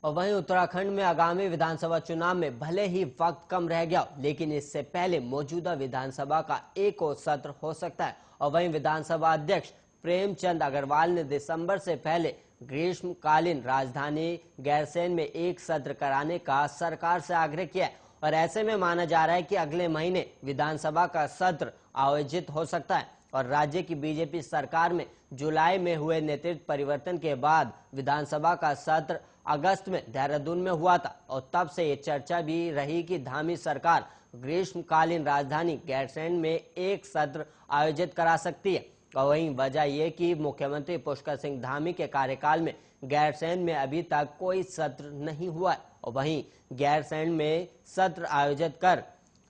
और वहीं उत्तराखंड में आगामी विधानसभा चुनाव में भले ही वक्त कम रह गया, लेकिन इससे पहले मौजूदा विधानसभा का एक और सत्र हो सकता है। और वहीं विधानसभा अध्यक्ष प्रेमचंद अग्रवाल ने दिसंबर से पहले ग्रीष्मकालीन राजधानी गैरसैंण में एक सत्र कराने का सरकार से आग्रह किया है। और ऐसे में माना जा रहा है कि अगले महीने विधानसभा का सत्र आयोजित हो सकता है। और राज्य की बीजेपी सरकार में जुलाई में हुए नेतृत्व परिवर्तन के बाद विधानसभा का सत्र अगस्त में देहरादून में हुआ था। और तब से ये चर्चा भी रही कि धामी सरकार ग्रीष्मकालीन राजधानी गैरसैंण में एक सत्र आयोजित करा सकती है। और वहीं वजह यह कि मुख्यमंत्री पुष्कर सिंह धामी के कार्यकाल में गैरसैंण में अभी तक कोई सत्र नहीं हुआ है। और वहीं गैरसैंण में सत्र आयोजित कर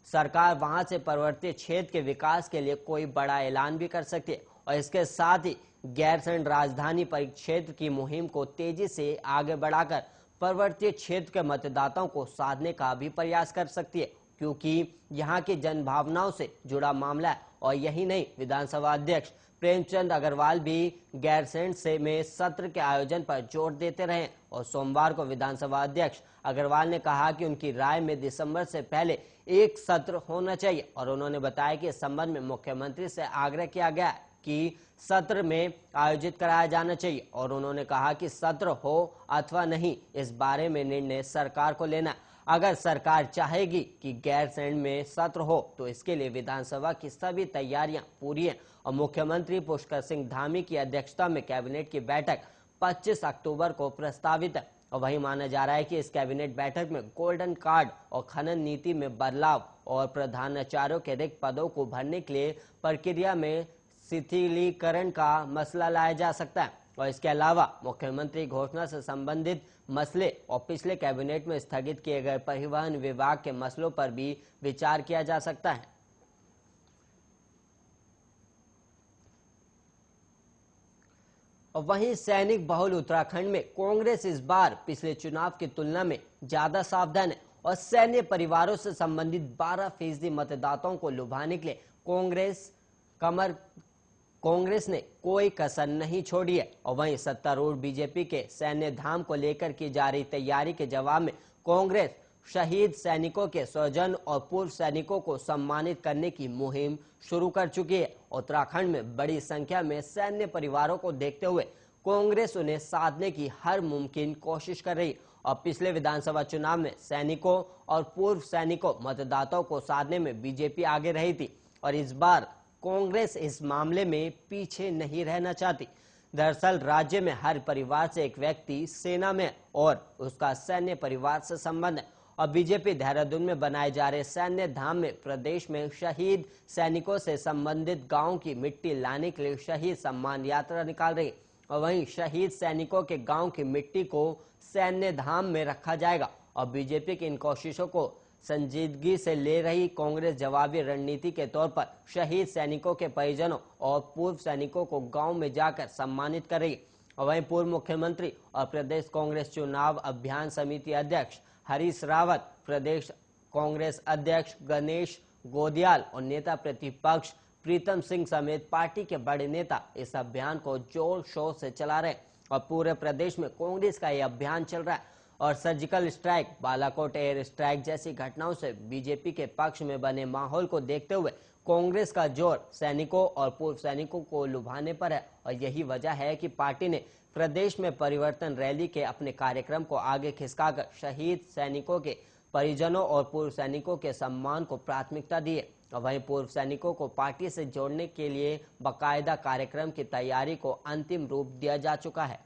सरकार वहां से पर्वतीय क्षेत्र के विकास के लिए कोई बड़ा ऐलान भी कर सकती है। और इसके साथ ही गैरसैंण राजधानी परिक्षेत्र की मुहिम को तेजी से आगे बढ़ाकर पर्वतीय क्षेत्र के मतदाताओं को साधने का भी प्रयास कर सकती है, क्योंकि यहाँ की जनभावनाओं से जुड़ा मामला है। और यही नहीं, विधानसभा अध्यक्ष प्रेमचंद अग्रवाल भी गैरसैंण से में सत्र के आयोजन पर जोर देते रहे। और सोमवार को विधानसभा अध्यक्ष अग्रवाल ने कहा कि उनकी राय में दिसंबर से पहले एक सत्र होना चाहिए। और उन्होंने बताया कि इस संबंध में मुख्यमंत्री से आग्रह किया गया कि सत्र में आयोजित कराया जाना चाहिए। और उन्होंने कहा कि सत्र हो अथवा नहीं, इस बारे में निर्णय सरकार को लेना। अगर सरकार चाहेगी कि गैरसैंण में सत्र हो तो इसके लिए विधानसभा की सभी तैयारियां पूरी हैं। और मुख्यमंत्री पुष्कर सिंह धामी की अध्यक्षता में कैबिनेट की बैठक 25 अक्टूबर को प्रस्तावित है। और वहीं माना जा रहा है कि इस कैबिनेट बैठक में गोल्डन कार्ड और खनन नीति में बदलाव और प्रधानाचार्यों के रिक्त पदों को भरने के लिए प्रक्रिया में शिथिलीकरण का मसला लाया जा सकता है। और इसके अलावा मुख्यमंत्री घोषणा से संबंधित मसले और पिछले कैबिनेट में स्थगित किए गए परिवहन विभाग के मसलों पर भी विचार किया जा सकता है। और वहीं सैनिक बहुल उत्तराखंड में कांग्रेस इस बार पिछले चुनाव की तुलना में ज्यादा सावधान है। और सैन्य परिवारों से संबंधित 12% मतदाताओं को लुभाने के लिए कांग्रेस ने कोई कसर नहीं छोड़ी है। और वहीं सत्तारूढ़ बीजेपी के सैन्य धाम को लेकर की जा रही तैयारी के जवाब में कांग्रेस शहीद सैनिकों के स्वजन और पूर्व सैनिकों को सम्मानित करने की मुहिम शुरू कर चुकी है। उत्तराखंड में बड़ी संख्या में सैन्य परिवारों को देखते हुए कांग्रेस उन्हें साधने की हर मुमकिन कोशिश कर रही है। और पिछले विधानसभा चुनाव में सैनिकों और पूर्व सैनिकों मतदाताओं को साधने में बीजेपी आगे रही थी। और इस बार कांग्रेस इस मामले में पीछे नहीं रहना चाहती। दरअसल राज्य में हर परिवार से एक व्यक्ति सेना में और उसका सैन्य परिवार से संबंध है। और बीजेपी देहरादून में बनाए जा रहे सैन्य धाम में प्रदेश में शहीद सैनिकों से संबंधित गांव की मिट्टी लाने के लिए शहीद सम्मान यात्रा निकाल रही है। और वहीं शहीद सैनिकों के गांव की मिट्टी को सैन्य धाम में रखा जाएगा। और बीजेपी की इन कोशिशों को संजीदगी से ले रही कांग्रेस जवाबी रणनीति के तौर पर शहीद सैनिकों के परिजनों और पूर्व सैनिकों को गांव में जाकर सम्मानित कर रही है। और वहीं पूर्व मुख्यमंत्री और प्रदेश कांग्रेस चुनाव अभियान समिति अध्यक्ष हरीश रावत, प्रदेश कांग्रेस अध्यक्ष गणेश गोदियाल और नेता प्रतिपक्ष प्रीतम सिंह समेत पार्टी के बड़े नेता इस अभियान को जोर शोर से चला रहे। और पूरे प्रदेश में कांग्रेस का यह अभियान चल रहा है। और surgical strike, Balakot air strike जैसी घटनाओं से बीजेपी के पक्ष में बने माहौल को देखते हुए कांग्रेस का जोर सैनिकों और पूर्व सैनिकों को लुभाने पर है। और यही वजह है कि पार्टी ने प्रदेश में परिवर्तन रैली के अपने कार्यक्रम को आगे खिसकाकर शहीद सैनिकों के परिजनों और पूर्व सैनिकों के सम्मान को प्राथमिकता दी है। और वहीं पूर्व सैनिकों को पार्टी से जोड़ने के लिए बाकायदा कार्यक्रम की तैयारी को अंतिम रूप दिया जा चुका है।